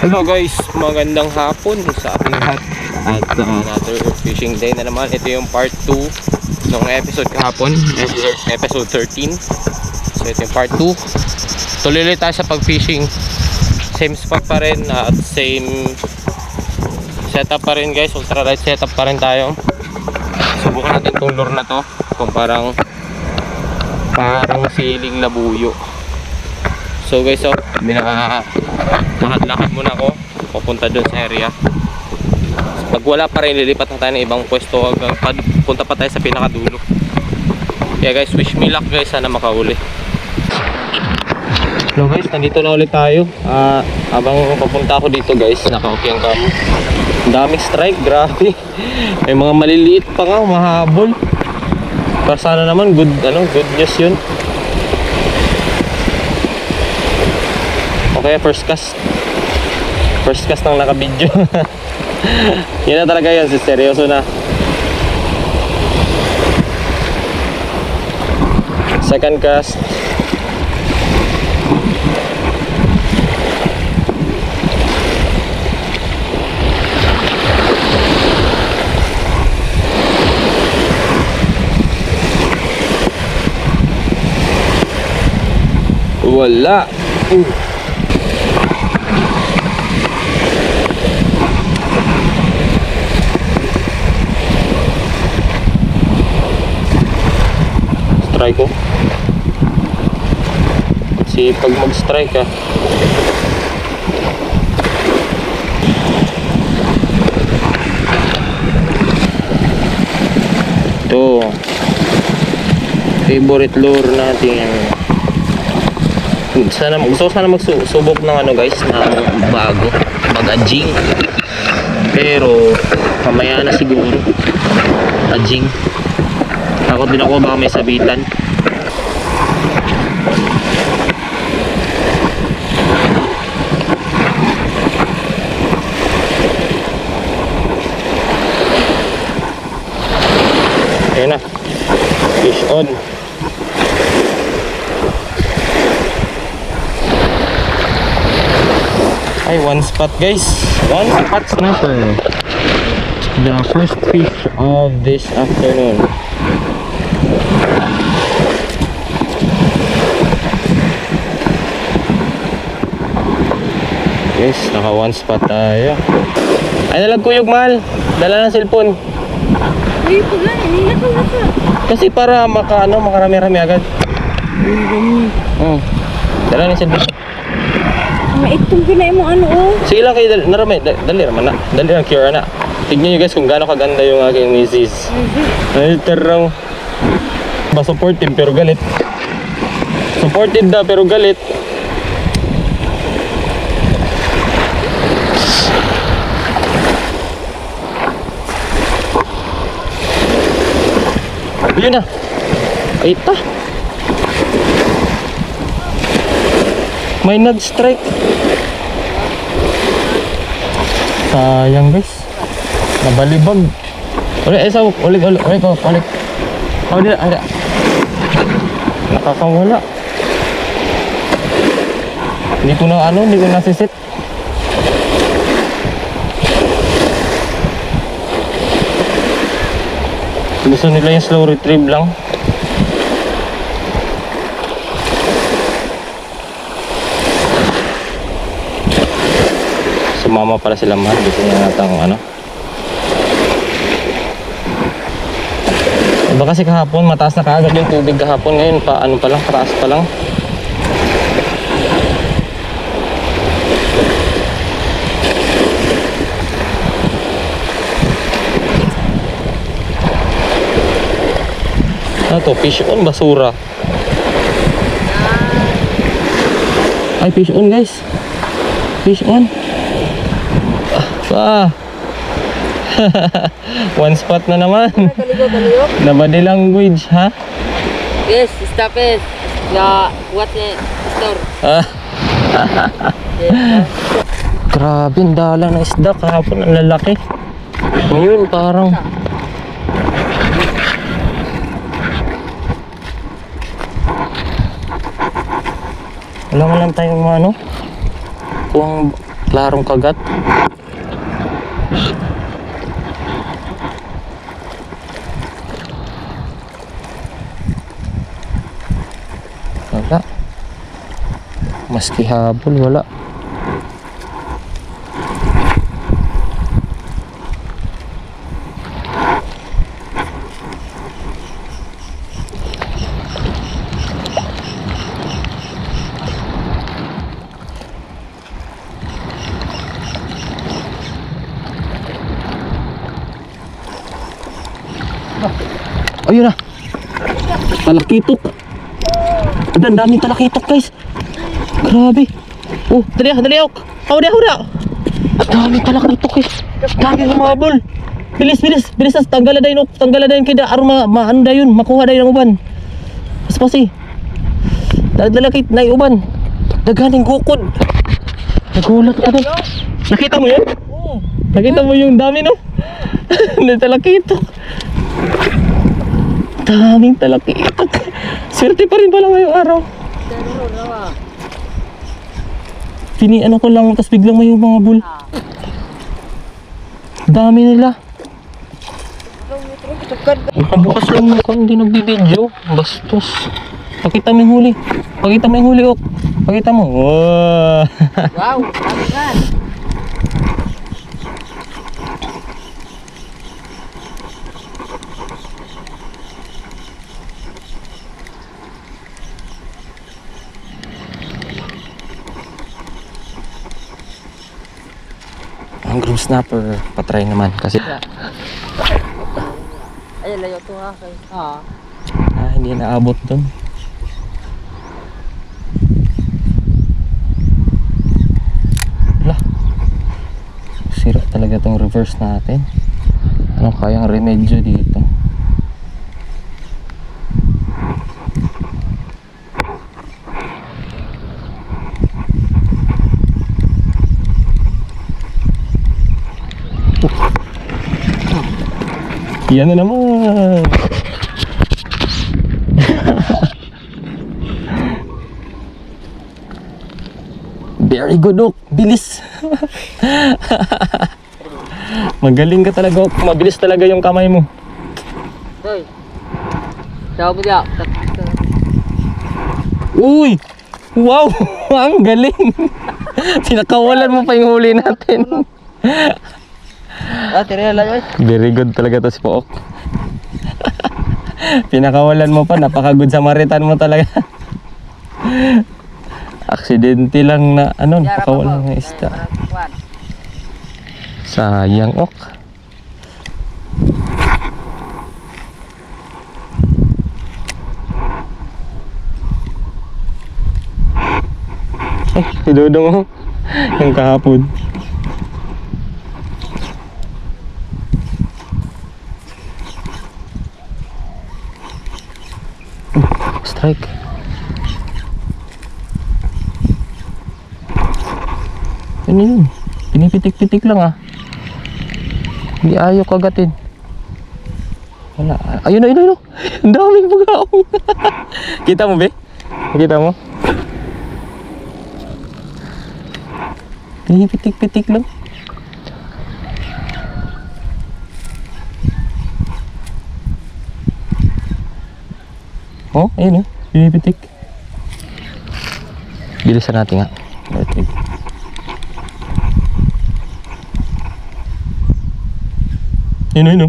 Hello guys, magandang hapon sa ating lahat. At another fishing day na naman. Ito yung part 2 ng episode kahapon, episode 13. So ito yung part 2. Tuloy ulit tayo sa pag-fishing. Same spot pa rin at same setup pa rin guys. Ultralight setup pa rin tayo. Subukan natin itong lure na to. Kung parang siling labuyo. So guys, lakad muna ako papunta doon sa area. Pag wala pa rin, lilipat na tayo ng ibang pwesto hanggang punta pa tayo sa pinakadulo. Kaya guys, wish me luck guys, sana makahuli. Hello guys, nandito na ulit tayo. Habang papunta ako dito guys, naka-okay ang cam. Daming strike, grabe. May mga maliliit pa nga, mahabol. Pero sana naman good news yun. Okay, first cast nang naka-video. Yan na talaga yun, seryoso na. Second cast. Wala. Strike ko. Kasi pag mag-strike ka, ito favorite lure natin. Sana magsubok ng guys, na bago mag-ajing, pero mamaya na siguro ajing. Takot din ako baka may sabitan. Ayun na, fish on. Ay, one spot guys, one spot snapper. The first fish of this afternoon. Yes, naka one spot tayo. Ay, nalagkuyog mahal. Dala ng cellphone. Uy, pula, nilakaw na ka. Kasi para makarami-rami agad. Dala ng cellphone. Maitong pinay mo Sige lang kayo, narami. Dali naman na. Dali lang cure na. Tignan nyo guys kung gaano kaganda yung aking misis. Ay, taraw. Supportive pero galit. Supportive da pero galit. Yun na. Ay ta. May nag-strike. Sayang guys. Nabalibag. Ulit ko. Ada. Nakakawala. Hindi ko nasisit. Gusto nila yung slow retrieve lang. Sumama pala sila mahal. Gusto niya natang Iba kasi kahapon, mataas na kaagad yung tubig kahapon. Ngayon pa lang, taas pa lang. Ano to? Fish on, basura. Ay, fish on guys. Fish on. One spot na naman. Nabody language, ha? Yes, stop it. What store? Grabe, ang dala ng isda kahapon, ang lalaki. Ngayon parang wala man lang tayong kuwang Klarong kagat. Wala. Maski habol, wala. Ayun na. Talakitok. Ang daming talakitok, guys. Grabe. Oh, dali ako. Hawda. Ang daming talakitok, guys. Daming humabol. Bilis. Tanggalan na yun kaya aron maano na yun. Makuha na yun ang uban. Pasi. Dalakit na yung uban. Daganing gukod. Nagulat ka doon. Nakita mo yun? Oo. Nakita mo yung dami, no? Talakitok. Daming talakitok. Swerte pa rin pala ngayong araw. Ano ko lang, tapos biglang may mga bul. Dami nila. Nakabukas lang mo kung hindi nagbibideo. Bastos. Pakita mo yung huli. Ok. Pakita mo. Wow. Wow, dami nga. Ang groom snapper, patry naman kasi Ay, layo to ha. hindi naabot dun. Wala. Sira talaga tong reverse natin. Anong kayang remedyo dito? Yan na naman. Very good, Ok. Bilis. Magaling ka talaga, Ok. Mabilis talaga yung kamay mo. Hoy. Tawag mo diya. Uy! Wow! Ang galing! Pinakawalan mo pa yung huli natin. Very good talaga to si Pook. Pinakawalan mo pa, napaka-good Samaritan mo talaga. Aksidente lang na napakawalan ng isda. Sayang, Ok. Si Dudong, yung kahapon. Strike. Ano yun? Pinipitik-pitik lang Hindi ayaw kagatin. Wala. Ayun. Ang daming bugaong. Kita mo, be? Kita mo? Pinipitik-pitik lang. Oh, ayun pinipitik. Bilisan natin nga. Wait. Ayun.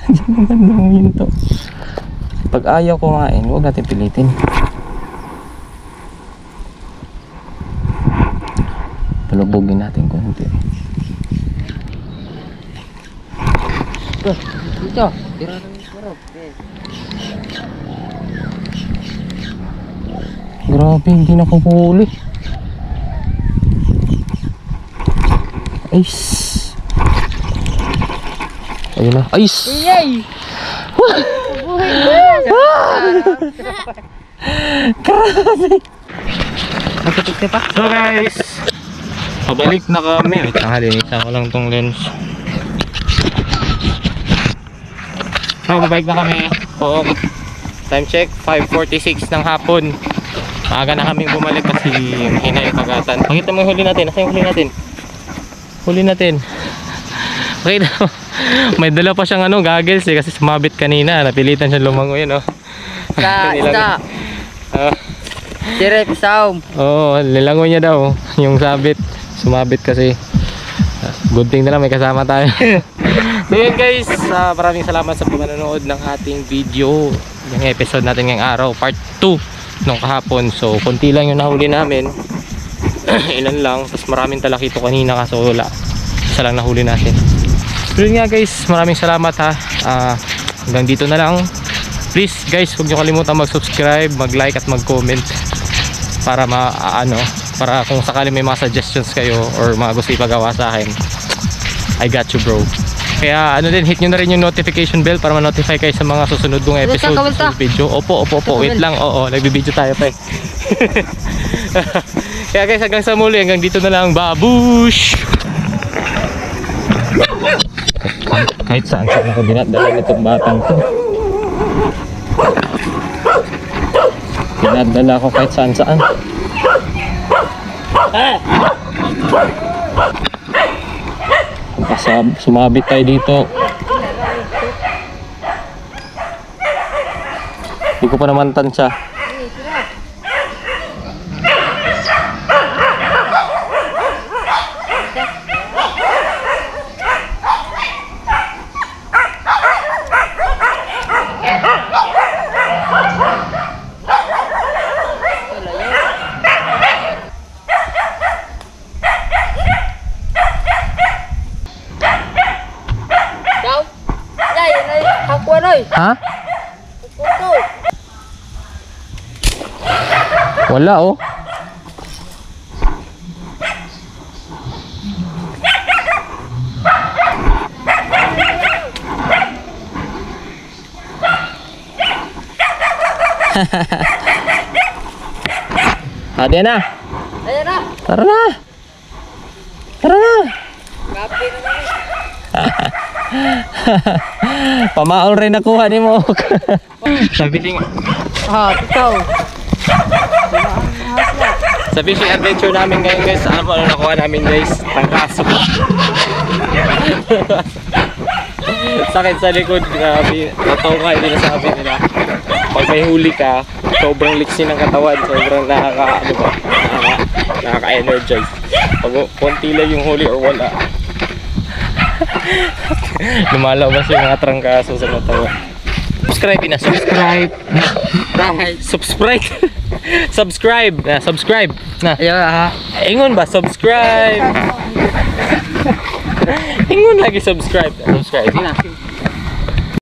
Diyan naman naman to. Pag ayaw kumain, huwag natin pilitin. Palubogin natin konti. Dito. Tira ng sarap. Grabe, hindi na kuhuli. Ice. Ayun na. Ice! Yay! Grabe! Nagpitik pa? So guys, pabalik na kami. Wait lang, linisan ko lang tong lens. So, pabalik na kami. Oo. Time check, 5:46 ng hapon. Maaga na kaming bumalik kasi mahina yung kagatan. Pakita mo yung huli natin. Nasa yung huli natin? Huli natin. Pakita mo. May dala pa siyang goggles kasi sumabit kanina. Napilitan siya lumangoy oh. Isa. Sirip, saum. Oo, nilangoy niya daw. Yung sabit. Sumabit kasi. Good thing na lang may kasama tayo. So yun guys, maraming salamat sa panonood ng ating video. Yung episode natin ngayong araw, part 2 nung kahapon. So konti lang yung nahuli namin. Ilan lang, tapos maraming talakito kanina kaso wala. Isa lang nahuli natin. So yun nga guys, maraming salamat ha. Hanggang dito na lang. Please guys, huwag nyo kalimutan mag-subscribe, mag-like at mag-comment para para kung sakali may mga suggestions kayo or mga gusto ipagawa sa akin, I got you bro. Kaya hit nyo na rin yung notification bell para ma-notify kayo sa mga susunod kong episode, susunod video. Opo, wait lang, nagbibideo tayo pa Kaya guys, hanggang sa muli, hanggang dito na lang, babush! Kahit saan ako dinadala nitong batang to. Dinadala ko kahit saan. Sumabit tayo dito. Hindi ko pa naman tansya. Ha? Wala Ayan na. Tara na. Kape na namin. Pamaol rin nakuha ni mo. Sabi din. Ikaw. Sa fishing adventure namin ngayon guys, ano nakuha namin guys? Tangkaso. Sakit sa likod, grabe. Totoo nga, hindi nasabi nila. Pag may huli ka, sobrang liksi ng katawan, sobrang nakaka-energize. Pag konti lang yung huli or wala, lumalabas yung mga trangkaso sa katawan. Subscribe na, subscribe. Subscribe na. Ingon ba, subscribe. Ingon lagi subscribe. Subscribe.